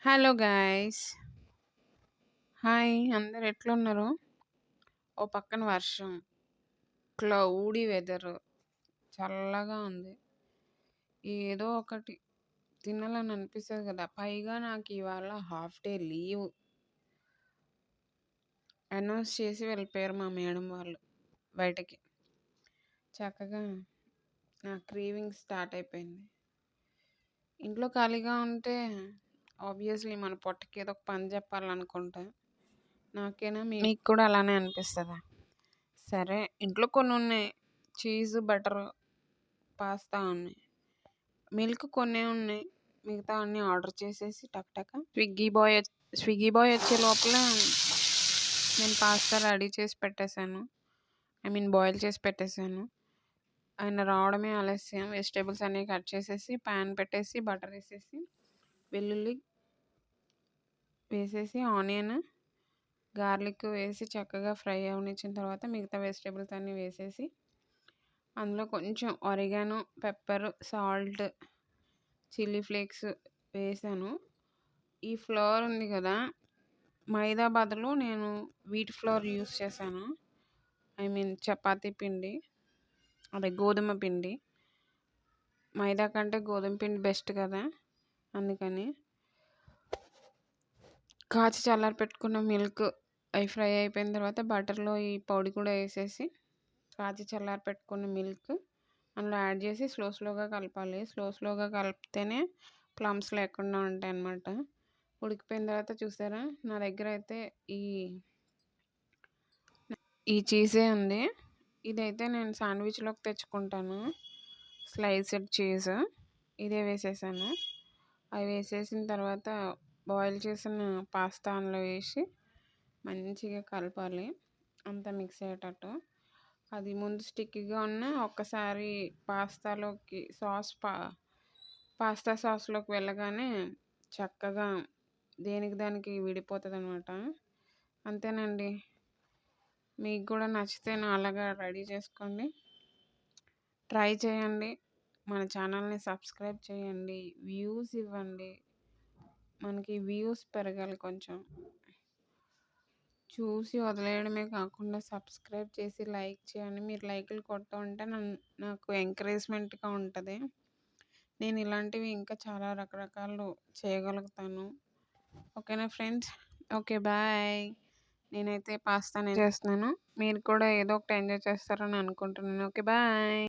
Hello guys. Hi, అందరు ఎట్లున్నారు? ఓ పక్కన వర్షం, క్లౌడీ వెదర్, చల్లగా ఉంది. ఏదో ఒకటి తినాలని అనిపిస్తుంది కదా. పైగా నాకు ఇవాళ హాఫ్ డే లీవ్ అనౌన్స్ చేసి వెళ్ళిపోయారు మా మేడం వాళ్ళు బయటకి. చక్కగా నా క్రేవింగ్ స్టార్ట్ అయిపోయింది. ఇంట్లో ఖాళీగా ఉంటే ఆబ్వియస్లీ మన పొట్టకి ఏదో ఒక పని చెప్పాలనుకుంటా. నాకేనా మీకు కూడా అలానే అనిపిస్తుందా? సరే, ఇంట్లో కొన్ని ఉన్నాయి. చీజ్, బటర్, పాస్తా ఉన్నాయి. మిల్క్ కొన్నే ఉన్నాయి. మిగతా అన్నీ ఆర్డర్ చేసేసి టక్ స్విగ్గీ బాయ్ వచ్చే లోపల నేను పాస్తా రెడీ చేసి పెట్టేశాను. బాయిల్ చేసి పెట్టేశాను. ఆయన రావడమే ఆలస్యం. వెజిటేబుల్స్ అన్నీ కట్ చేసేసి ప్యాన్ పెట్టేసి బటర్ వేసేసి వెల్లుల్లి వేసేసి ఆనియన్, గార్లిక్ వేసి చక్కగా ఫ్రై అవనిచ్చిన తర్వాత మిగతా వెజిటేబుల్స్ అన్నీ వేసేసి అందులో కొంచెం oregano, pepper, salt, chilli flakes వేసాను. ఈ ఫ్లోర్ ఉంది కదా, మైదా బదులు నేను వీట్ ఫ్లోర్ యూస్ చేశాను. చపాతీ పిండి, అదే గోధుమ పిండి. మైదా కంటే గోధుమ పిండి బెస్ట్ కదా, అందుకని కాచి చల్లారి పెట్టుకున్న మిల్క్ అవి ఫ్రై అయిపోయిన తర్వాత బటర్లో ఈ పొడి కూడా వేసేసి కాచి చల్లారి పెట్టుకున్న మిల్క్ అందులో యాడ్ చేసి స్లోగా కలపాలి. స్లోగా కలిపితేనే ప్లమ్స్ లేకుండా ఉంటాయి అన్నమాట. ఉడికిపోయిన తర్వాత చూసారా, నా దగ్గర అయితే ఈ చీజే ఉంది. ఇదైతే నేను శాండ్విచ్లోకి తెచ్చుకుంటాను. స్లైస్డ్ చీజ్ ఇదే వేసేసాను. అవి వేసేసిన తర్వాత బాయిల్ చేసిన పాస్తా అందులో వేసి మంచిగా కలపాలి, అంతా మిక్స్ అయ్యేటట్టు. అది ముందు స్టిక్కీగా ఉన్న ఒక్కసారి పాస్తాలోకి పాస్తా సాస్లోకి వెళ్ళగానే చక్కగా దానికి విడిపోతుంది అనమాట. అంతేనండి. మీకు కూడా నచ్చితే అలాగా రెడీ చేసుకోండి, ట్రై చేయండి. మన ఛానల్ని సబ్స్క్రైబ్ చేయండి, వ్యూస్ ఇవ్వండి. మనకి వ్యూస్ పెరగాలి. కొంచెం చూసి వదిలేయడమే కాకుండా సబ్స్క్రైబ్ చేసి లైక్ చేయండి. మీరు లైకులు కొడుతూ ఉంటే నాకు ఎంకరేజ్మెంట్గా ఉంటుంది. నేను ఇలాంటివి ఇంకా చాలా రకరకాలు చేయగలుగుతాను. ఓకేనా ఫ్రెండ్స్? Okay, bye. నేనైతే పాస్తా చేస్తున్నాను. మీరు కూడా ఏదో ఒకటి ఎంజాయ్ చేస్తారని అనుకుంటున్నాను. Okay, bye.